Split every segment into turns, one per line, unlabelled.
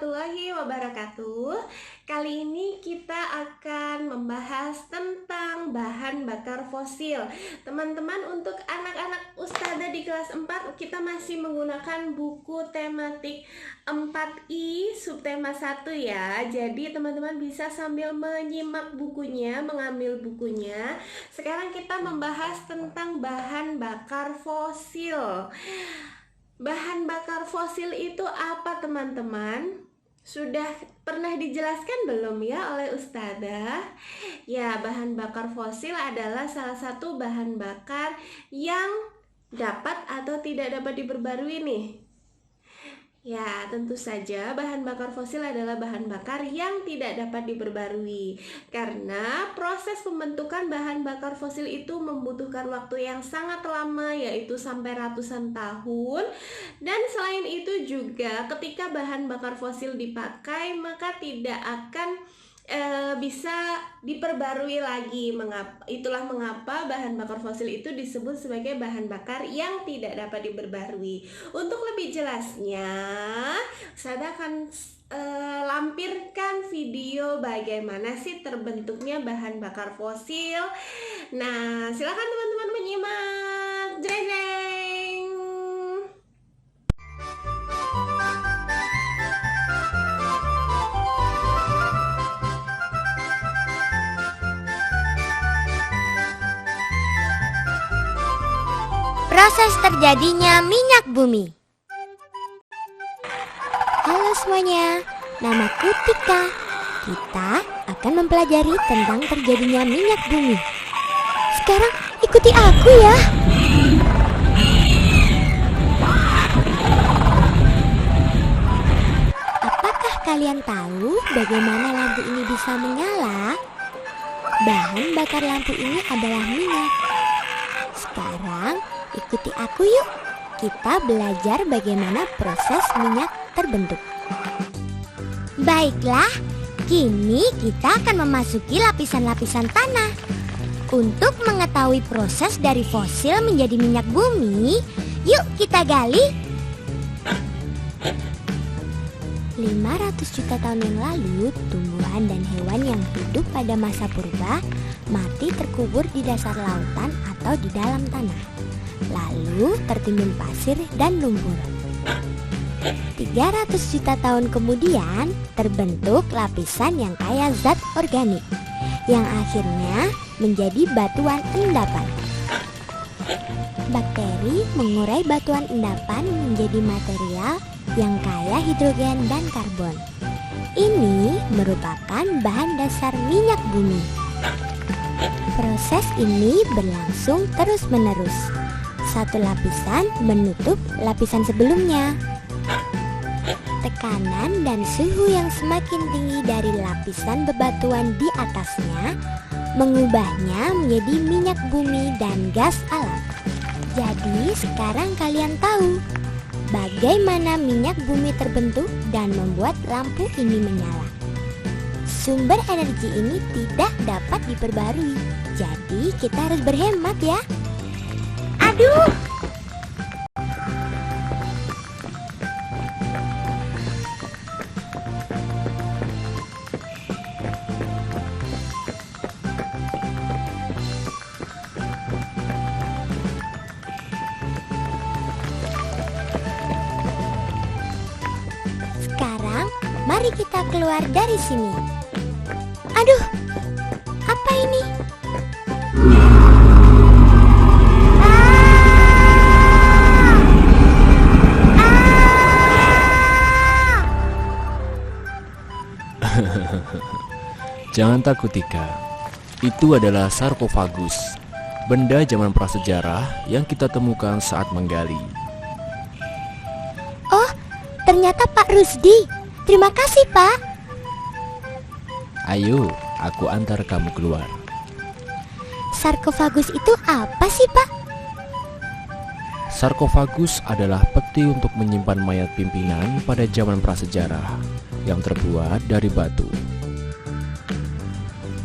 warahmatullahi wabarakatuh. Kali ini kita akan membahas tentang bahan bakar fosil. Teman-teman, untuk anak-anak Ustazah di kelas 4, kita masih menggunakan buku tematik 4I subtema 1 ya. Jadi teman-teman bisa sambil menyimak bukunya, mengambil bukunya. Sekarang kita membahas tentang bahan bakar fosil. Bahan bakar fosil itu apa, teman-teman? Sudah pernah dijelaskan belum ya oleh Ustazah? Ya, bahan bakar fosil adalah salah satu bahan bakar yang dapat atau tidak dapat diperbarui nih. Ya, tentu saja bahan bakar fosil adalah bahan bakar yang tidak dapat diperbarui. Karena proses pembentukan bahan bakar fosil itu membutuhkan waktu yang sangat lama, yaitu sampai ratusan tahun. Dan selain itu juga ketika bahan bakar fosil dipakai, maka tidak akan bisa diperbarui lagi. Itulah mengapa bahan bakar fosil itu disebut sebagai bahan bakar yang tidak dapat diperbarui. Untuk lebih jelasnya, saya akan lampirkan video bagaimana sih terbentuknya bahan bakar fosil. Nah, silakan teman-teman menyimak. Jreng jreng.
Proses terjadinya minyak bumi. Halo semuanya, namaku Tika. Kita akan mempelajari tentang terjadinya minyak bumi. Sekarang ikuti aku ya. Apakah kalian tahu bagaimana lampu ini bisa menyala? Bahan bakar lampu ini adalah minyak. Sekarang ikuti aku yuk, kita belajar bagaimana proses minyak terbentuk. Baiklah, kini kita akan memasuki lapisan-lapisan tanah. Untuk mengetahui proses dari fosil menjadi minyak bumi, yuk kita gali. 500 juta tahun yang lalu, tumbuhan dan hewan yang hidup pada masa purba mati terkubur di dasar lautan atau di dalam tanah. Lalu tertimbun pasir dan lumpur. 300 juta tahun kemudian terbentuk lapisan yang kaya zat organik, yang akhirnya menjadi batuan endapan. Bakteri mengurai batuan endapan menjadi material yang kaya hidrogen dan karbon. Ini merupakan bahan dasar minyak bumi. Proses ini berlangsung terus-menerus. Satu lapisan menutup lapisan sebelumnya. Tekanan dan suhu yang semakin tinggi dari lapisan bebatuan di atasnya mengubahnya menjadi minyak bumi dan gas alam. Jadi sekarang kalian tahu bagaimana minyak bumi terbentuk dan membuat lampu ini menyala. Sumber energi ini tidak dapat diperbarui, jadi kita harus berhemat ya. Aduh! Sekarang, mari kita keluar dari sini. Aduh, apa ini?
Jangan takut Tika, itu adalah sarkofagus, benda zaman prasejarah yang kita temukan saat menggali.
Oh, ternyata Pak Rusdi. Terima kasih Pak.
Ayo, aku antar kamu keluar.
Sarkofagus itu apa sih Pak?
Sarkofagus adalah peti untuk menyimpan mayat pimpinan pada zaman prasejarah yang terbuat dari batu.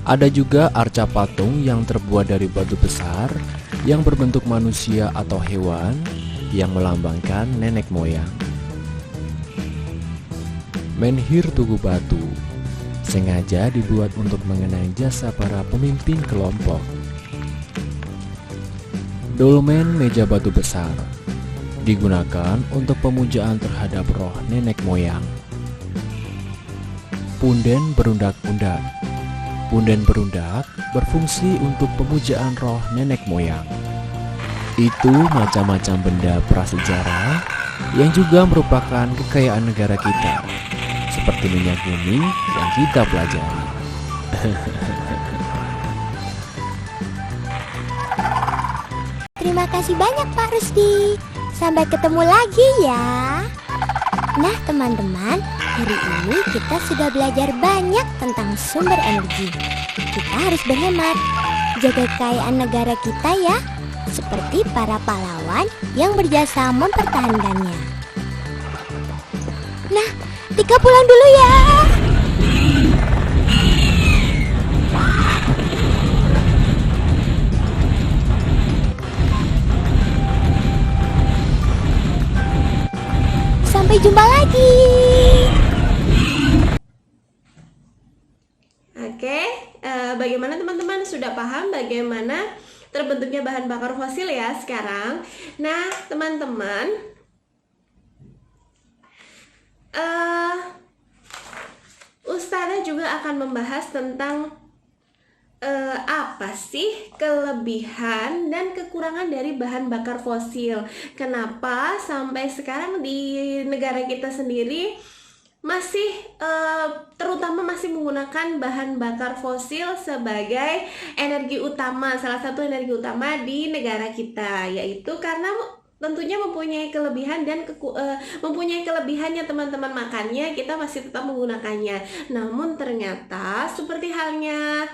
Ada juga arca patung yang terbuat dari batu besar yang berbentuk manusia atau hewan yang melambangkan nenek moyang. Menhir Tugu Batu sengaja dibuat untuk mengenang jasa para pemimpin kelompok. Dolmen meja batu besar digunakan untuk pemujaan terhadap roh nenek moyang. Punden berundak-undak. Punden berundak berfungsi untuk pemujaan roh nenek moyang. Itu macam-macam benda prasejarah yang juga merupakan kekayaan negara kita, seperti minyak bumi yang kita pelajari.
Terima kasih banyak Pak Rusdi. Sampai ketemu lagi ya. Nah teman-teman, hari ini kita sudah belajar banyak tentang sumber energi. Kita harus berhemat, jaga kekayaan negara kita ya, seperti para pahlawan yang berjasa mempertahankannya. Nah, Tika pulang dulu ya. Sampai jumpa lagi.
Oke, bagaimana teman-teman, sudah paham bagaimana terbentuknya bahan bakar fosil ya sekarang? Nah, teman-teman, Ustazah juga akan membahas tentang apa sih kelebihan dan kekurangan dari bahan bakar fosil. Kenapa sampai sekarang di negara kita sendiri masih terutama masih menggunakan bahan bakar fosil sebagai energi utama, salah satu energi utama di negara kita, yaitu karena tentunya mempunyai kelebihan dan mempunyai kelebihannya teman-teman, makanya kita masih tetap menggunakannya. Namun ternyata seperti halnya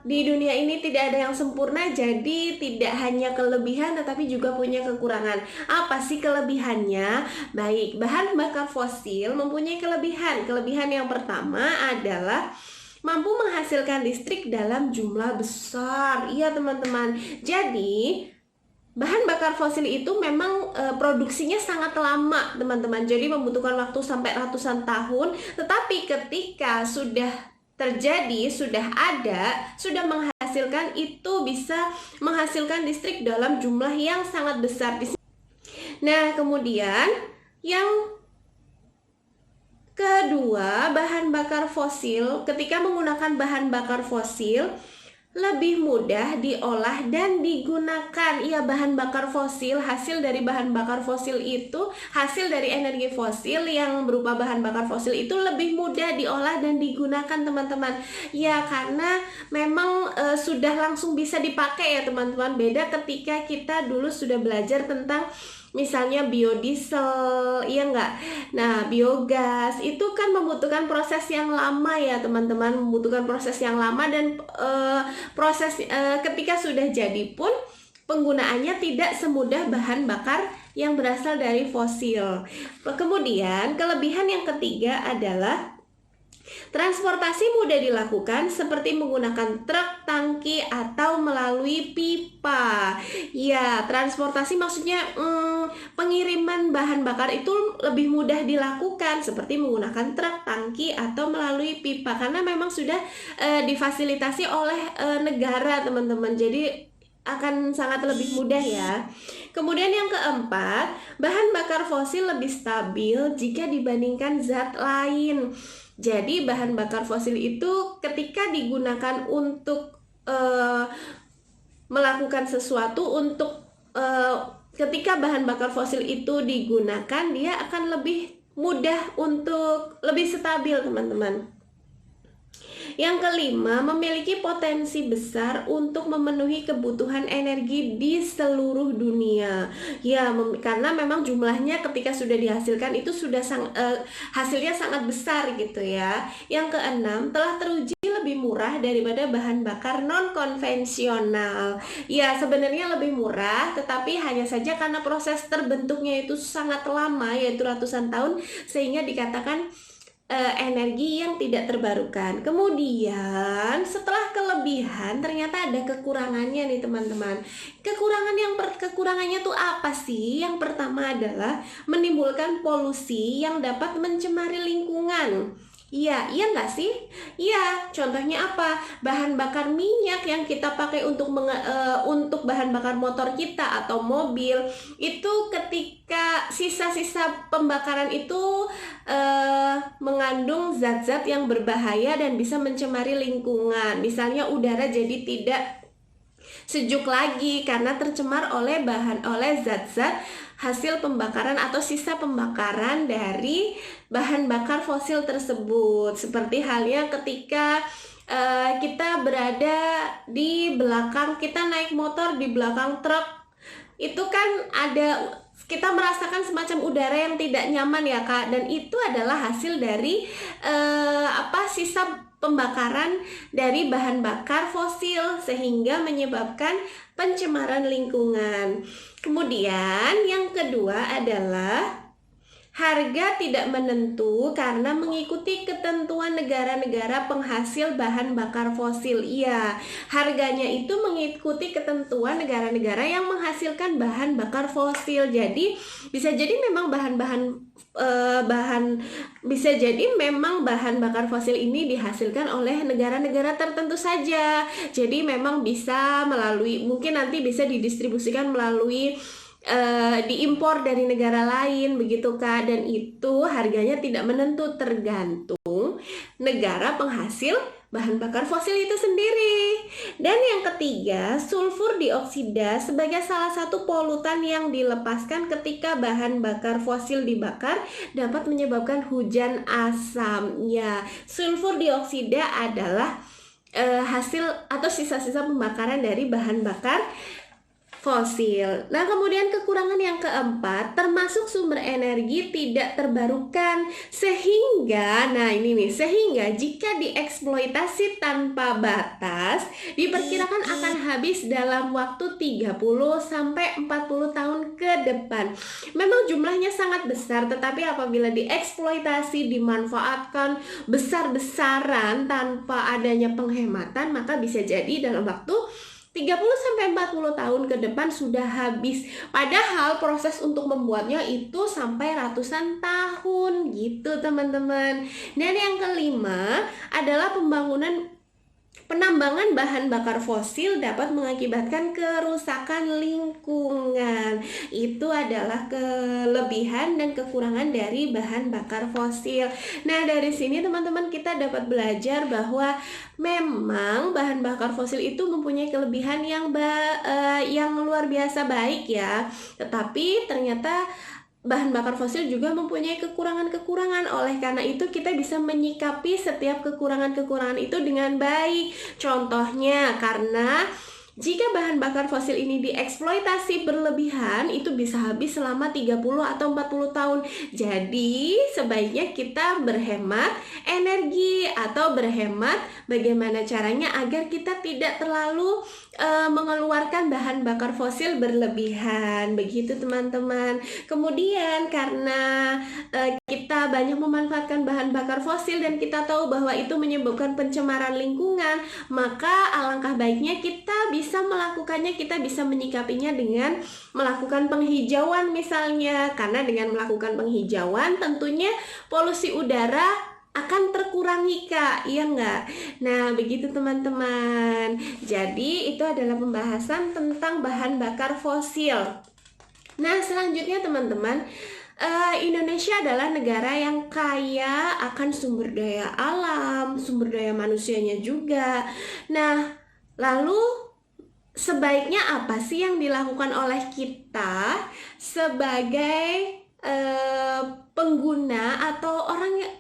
di dunia ini tidak ada yang sempurna, jadi tidak hanya kelebihan tetapi juga punya kekurangan. Apa sih kelebihannya? Baik, bahan bakar fosil mempunyai kelebihan. Kelebihan yang pertama adalah mampu menghasilkan listrik dalam jumlah besar. Iya teman-teman, jadi bahan bakar fosil itu memang produksinya sangat lama teman-teman, jadi membutuhkan waktu sampai ratusan tahun. Tetapi ketika sudah terjadi, sudah ada, sudah menghasilkan, itu bisa menghasilkan listrik dalam jumlah yang sangat besar. Nah, kemudian yang kedua, bahan bakar fosil, ketika menggunakan bahan bakar fosil lebih mudah diolah dan digunakan. Iya, bahan bakar fosil, hasil dari bahan bakar fosil itu, hasil dari energi fosil yang berupa bahan bakar fosil itu lebih mudah diolah dan digunakan teman-teman. Ya, karena memang sudah langsung bisa dipakai ya teman-teman. Beda ketika kita dulu sudah belajar tentang misalnya biodiesel, iya enggak? Nah, biogas itu kan membutuhkan proses yang lama ya teman-teman, membutuhkan proses yang lama dan proses ketika sudah jadi pun penggunaannya tidak semudah bahan bakar yang berasal dari fosil. Kemudian kelebihan yang ketiga adalah transportasi mudah dilakukan seperti menggunakan truk, tangki, atau melalui pipa. Ya, transportasi maksudnya pengiriman bahan bakar itu lebih mudah dilakukan seperti menggunakan truk, tangki, atau melalui pipa, karena memang sudah difasilitasi oleh negara teman-teman. Jadi akan sangat lebih mudah ya. Kemudian yang keempat, bahan bakar fosil lebih stabil jika dibandingkan zat lain. Jadi bahan bakar fosil itu ketika digunakan untuk melakukan sesuatu, untuk ketika bahan bakar fosil itu digunakan, dia akan lebih mudah untuk lebih stabil teman-teman. Yang kelima, memiliki potensi besar untuk memenuhi kebutuhan energi di seluruh dunia. Ya, karena memang jumlahnya ketika sudah dihasilkan itu sudah hasilnya sangat besar gitu ya. Yang keenam, telah teruji lebih murah daripada bahan bakar non-konvensional. Ya, sebenarnya lebih murah, tetapi hanya saja karena proses terbentuknya itu sangat lama, yaitu ratusan tahun, sehingga dikatakan energi yang tidak terbarukan. Kemudian setelah kelebihan ternyata ada kekurangannya nih teman-teman. Kekurangannya tuh apa sih? Yang pertama adalah menimbulkan polusi yang dapat mencemari lingkungan. Iya nggak sih? Iya, contohnya apa? Bahan bakar minyak yang kita pakai untuk bahan bakar motor kita atau mobil, itu ketika sisa-sisa pembakaran itu mengandung zat-zat yang berbahaya dan bisa mencemari lingkungan. Misalnya udara jadi tidak sejuk lagi karena tercemar oleh zat-zat hasil pembakaran atau sisa pembakaran dari bahan bakar fosil tersebut. Seperti halnya ketika kita berada di belakang, kita naik motor di belakang truk, itu kan kita merasakan semacam udara yang tidak nyaman ya Kak, dan itu adalah hasil dari sisa pembakaran dari bahan bakar fosil sehingga menyebabkan pencemaran lingkungan. Kemudian yang kedua adalah harga tidak menentu karena mengikuti ketentuan negara-negara penghasil bahan bakar fosil. Iya, harganya itu mengikuti ketentuan negara-negara yang menghasilkan bahan bakar fosil. Jadi bisa jadi memang bahan bakar fosil ini dihasilkan oleh negara-negara tertentu saja. Jadi memang bisa mungkin nanti bisa didistribusikan melalui diimpor dari negara lain, begitu Kak, dan itu harganya tidak menentu, tergantung negara penghasil bahan bakar fosil itu sendiri. Dan yang ketiga, sulfur dioksida sebagai salah satu polutan yang dilepaskan ketika bahan bakar fosil dibakar dapat menyebabkan hujan asam. Ya, sulfur dioksida adalah hasil atau sisa-sisa pembakaran dari bahan bakar fosil. Nah, kemudian kekurangan yang keempat termasuk sumber energi tidak terbarukan sehingga jika dieksploitasi tanpa batas diperkirakan akan habis dalam waktu 30 sampai 40 tahun ke depan. Memang jumlahnya sangat besar, tetapi apabila dieksploitasi, dimanfaatkan besar-besaran tanpa adanya penghematan, maka bisa jadi dalam waktu 30 sampai 40 tahun ke depan sudah habis. Padahal proses untuk membuatnya itu sampai ratusan tahun gitu, teman-teman. Dan yang kelima adalah penambangan bahan bakar fosil dapat mengakibatkan kerusakan lingkungan. Itu adalah kelebihan dan kekurangan dari bahan bakar fosil. Nah, dari sini teman-teman kita dapat belajar bahwa memang bahan bakar fosil itu mempunyai kelebihan yang luar biasa baik ya. Tetapi ternyata bahan bakar fosil juga mempunyai kekurangan-kekurangan. Oleh karena itu kita bisa menyikapi setiap kekurangan-kekurangan itu dengan baik. Contohnya, karena jika bahan bakar fosil ini dieksploitasi berlebihan, itu bisa habis selama 30 atau 40 tahun. Jadi, sebaiknya kita berhemat energi atau berhemat bagaimana caranya agar kita tidak terlalu mengeluarkan bahan bakar fosil berlebihan. Begitu teman-teman. Kemudian karena kita banyak memanfaatkan bahan bakar fosil dan kita tahu bahwa itu menyebabkan pencemaran lingkungan, maka alangkah baiknya kita bisa melakukannya, kita bisa menyikapinya dengan melakukan penghijauan misalnya. Karena dengan melakukan penghijauan tentunya polusi udara akan terkurangi Kak, iya enggak? Nah, begitu teman-teman. Jadi itu adalah pembahasan tentang bahan bakar fosil. Nah, selanjutnya teman-teman, Indonesia adalah negara yang kaya akan sumber daya alam, sumber daya manusianya juga. Nah, lalu sebaiknya apa sih yang dilakukan oleh kita sebagai pengguna atau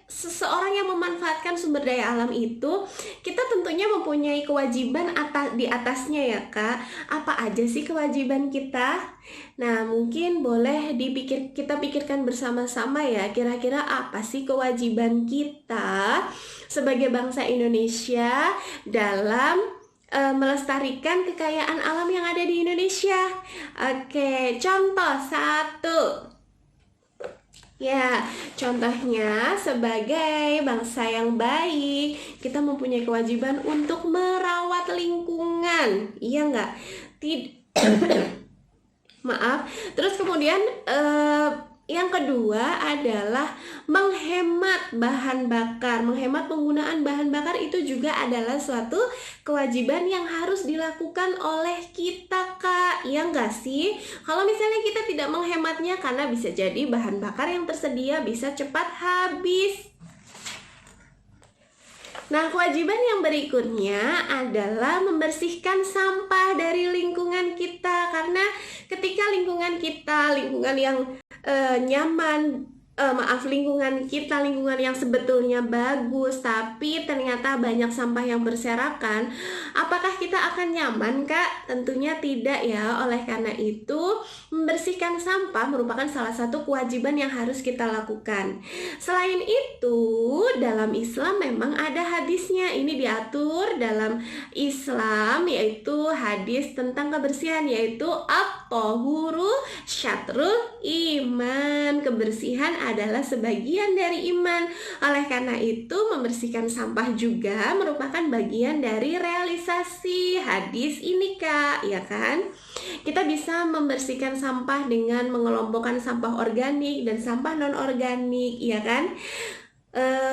seseorang yang memanfaatkan sumber daya alam itu? Kita tentunya mempunyai kewajiban di atasnya ya Kak. Apa aja sih kewajiban kita? Nah, mungkin boleh kita pikirkan bersama-sama ya, kira-kira apa sih kewajiban kita sebagai bangsa Indonesia dalam melestarikan kekayaan alam yang ada di Indonesia. Oke, contoh 1. Ya, contohnya sebagai bangsa yang baik, kita mempunyai kewajiban untuk merawat lingkungan. Iya nggak? Maaf. Terus kemudian yang kedua adalah menghemat bahan bakar. Menghemat penggunaan bahan bakar itu juga adalah suatu kewajiban yang harus dilakukan oleh kita, Kak. Iya nggak sih? Kalau misalnya kita tidak menghematnya, karena bisa jadi bahan bakar yang tersedia bisa cepat habis. Nah, kewajiban yang berikutnya adalah membersihkan sampah dari lingkungan kita. Karena ketika lingkungan kita, lingkungan yang nyaman, lingkungan kita, lingkungan yang sebetulnya bagus, tapi ternyata banyak sampah yang berserakan, apakah kita akan nyaman, Kak? Tentunya tidak ya. Oleh karena itu, membersihkan sampah merupakan salah satu kewajiban yang harus kita lakukan. Selain itu, dalam Islam memang ada hadisnya. Ini diatur dalam Islam, yaitu hadis tentang kebersihan, yaitu at-tahuru syatrul iman. Kebersihan adalah sebagian dari iman. Oleh karena itu, membersihkan sampah juga merupakan bagian dari realisasi hadis ini, Kak, ya kan? Kita bisa membersihkan sampah dengan mengelompokkan sampah organik dan sampah non-organik, ya kan?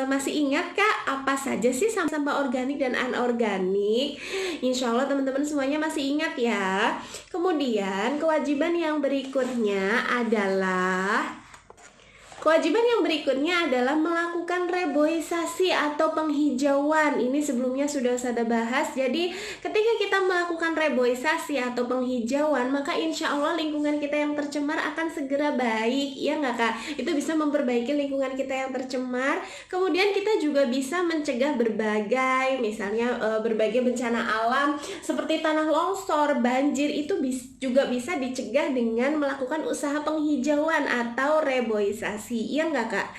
Masih ingat, Kak, apa saja sih sampah organik dan anorganik? Insya Allah teman-teman semuanya masih ingat ya. Kemudian kewajiban yang berikutnya adalah melakukan reboisasi atau penghijauan. Ini sebelumnya sudah saya bahas. Jadi ketika kita melakukan reboisasi atau penghijauan, maka insya Allah lingkungan kita yang tercemar akan segera baik. Iya nggak, Kak? Itu bisa memperbaiki lingkungan kita yang tercemar. Kemudian kita juga bisa mencegah berbagai bencana alam seperti tanah longsor, banjir. Itu juga bisa dicegah dengan melakukan usaha penghijauan atau reboisasi. Iya nggak, Kak?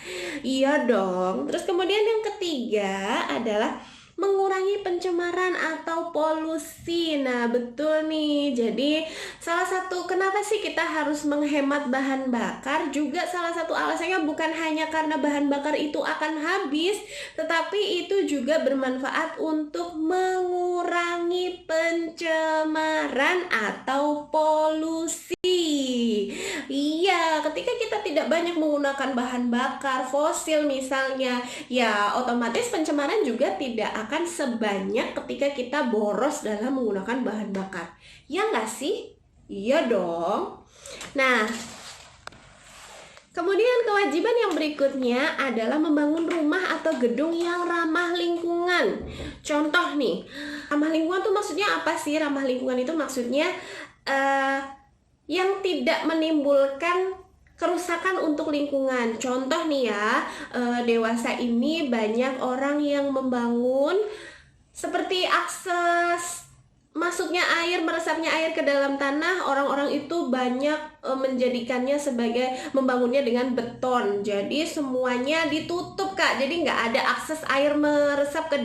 Iya dong. Terus kemudian yang ketiga adalah mengurangi pencemaran atau polusi. Nah, betul nih. Jadi, salah satu kenapa sih kita harus menghemat bahan bakar? Juga salah satu alasannya bukan hanya karena bahan bakar itu akan habis, tetapi itu juga bermanfaat untuk mengurangi pencemaran atau polusi. Iya, ketika kita tidak banyak menggunakan bahan bakar fosil misalnya, ya otomatis pencemaran juga tidak akan sebanyak ketika kita boros dalam menggunakan bahan bakar. Ya nggak sih? Iya dong. Nah, kemudian kewajiban yang berikutnya adalah membangun rumah atau gedung yang ramah lingkungan. Contoh nih, ramah lingkungan tuh maksudnya apa sih? Ramah lingkungan itu maksudnya yang tidak menimbulkan kerusakan untuk lingkungan. Contoh nih ya, dewasa ini banyak orang yang membangun seperti akses masuknya air, meresapnya air ke dalam tanah. Orang-orang itu banyak menjadikannya sebagai membangunnya dengan beton. Jadi semuanya ditutup, Kak. Jadi nggak ada akses air meresap ke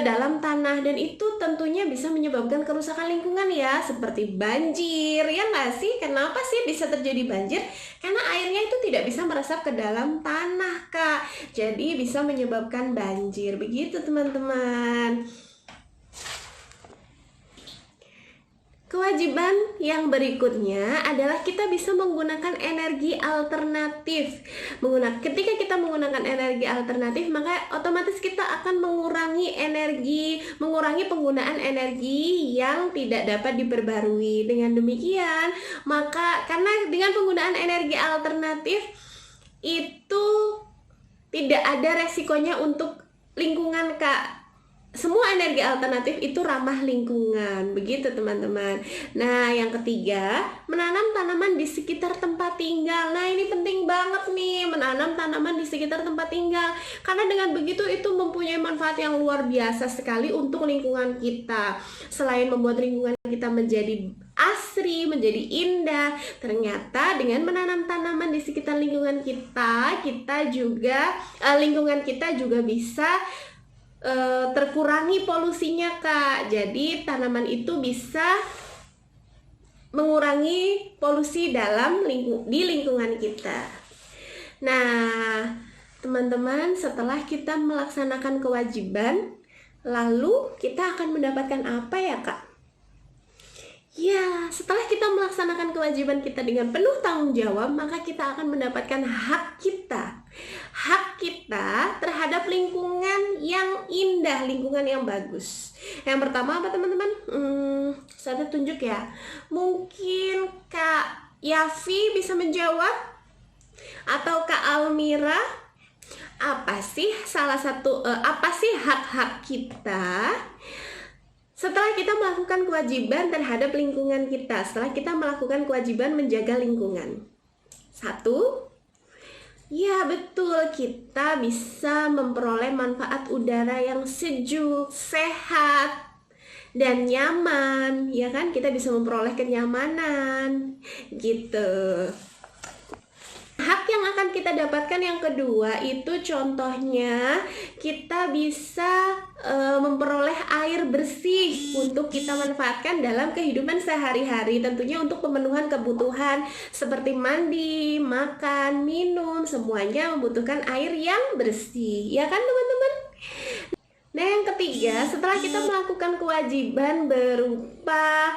dalam tanah, dan itu tentunya bisa menyebabkan kerusakan lingkungan ya, seperti banjir. Ya nggak sih? Kenapa sih bisa terjadi banjir? Karena airnya itu tidak bisa meresap ke dalam tanah, Kak. Jadi bisa menyebabkan banjir. Begitu, teman-teman. Kewajiban yang berikutnya adalah kita bisa menggunakan energi alternatif. Ketika kita menggunakan energi alternatif, maka otomatis kita akan mengurangi penggunaan energi yang tidak dapat diperbarui. Dengan demikian, maka karena dengan penggunaan energi alternatif itu tidak ada resikonya untuk lingkungan, Kak. Semua energi alternatif itu ramah lingkungan. Begitu, teman-teman. Nah, yang ketiga, menanam tanaman di sekitar tempat tinggal. Nah, ini penting banget nih, menanam tanaman di sekitar tempat tinggal. Karena dengan begitu itu mempunyai manfaat yang luar biasa sekali untuk lingkungan kita. Selain membuat lingkungan kita menjadi asri, menjadi indah, ternyata dengan menanam tanaman di sekitar lingkungan kita juga lingkungan kita juga bisa terkurangi polusinya, Kak. Jadi tanaman itu bisa mengurangi polusi di lingkungan kita. Nah, teman-teman, setelah kita melaksanakan kewajiban, lalu kita akan mendapatkan apa ya, Kak? Ya, setelah kita melaksanakan kewajiban kita dengan penuh tanggung jawab, maka kita akan mendapatkan hak kita. Hak kita terhadap lingkungan yang indah, lingkungan yang bagus. Yang pertama apa, teman-teman? Saya tunjuk ya. Mungkin Kak Yafi bisa menjawab? Atau Kak Almira? Apa sih hak-hak kita setelah kita melakukan kewajiban terhadap lingkungan kita, setelah kita melakukan kewajiban menjaga lingkungan? Satu, ya betul, kita bisa memperoleh manfaat udara yang sejuk, sehat, dan nyaman, ya kan? Kita bisa memperoleh kenyamanan, gitu. Hak yang akan kita dapatkan yang kedua itu contohnya kita bisa memperoleh air bersih untuk kita manfaatkan dalam kehidupan sehari-hari, tentunya untuk pemenuhan kebutuhan seperti mandi, makan, minum, semuanya membutuhkan air yang bersih, ya kan teman-teman? Nah, yang ketiga, setelah kita melakukan kewajiban berupa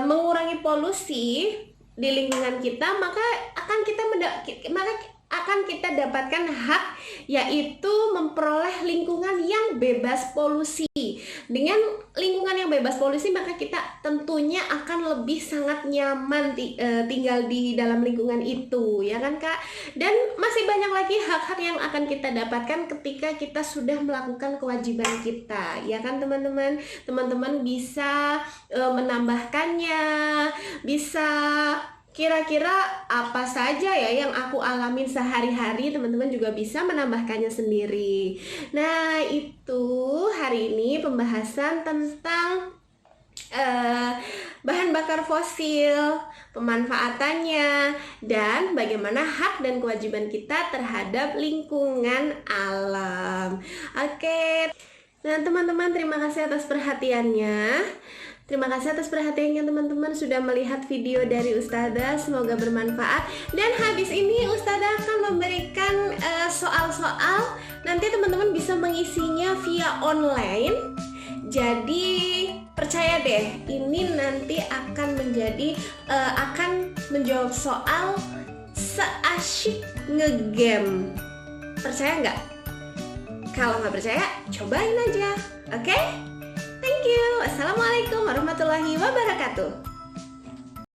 mengurangi polusi di lingkungan kita, maka akan kita dapatkan hak, yaitu memperoleh lingkungan yang bebas polusi. Dengan lingkungan yang bebas polusi, maka kita tentunya akan lebih sangat nyaman tinggal di dalam lingkungan itu, ya kan Kak? Dan masih banyak lagi hak-hak yang akan kita dapatkan ketika kita sudah melakukan kewajiban kita, ya kan teman-teman? Teman-teman bisa menambahkannya, bisa kira-kira apa saja ya yang aku alamin sehari-hari, teman-teman juga bisa menambahkannya sendiri. Nah, itu hari ini pembahasan tentang bahan bakar fosil, pemanfaatannya, dan bagaimana hak dan kewajiban kita terhadap lingkungan alam. Oke. Nah, teman-teman, terima kasih atas perhatiannya. Terima kasih atas perhatiannya teman-teman sudah melihat video dari Ustazah, semoga bermanfaat. Dan habis ini Ustazah akan memberikan soal-soal, nanti teman-teman bisa mengisinya via online. Jadi percaya deh, ini nanti akan menjawab soal seasyik ngegame. Percaya nggak? Kalau nggak percaya, cobain aja, oke? Thank you. Assalamualaikum warahmatullahi wabarakatuh.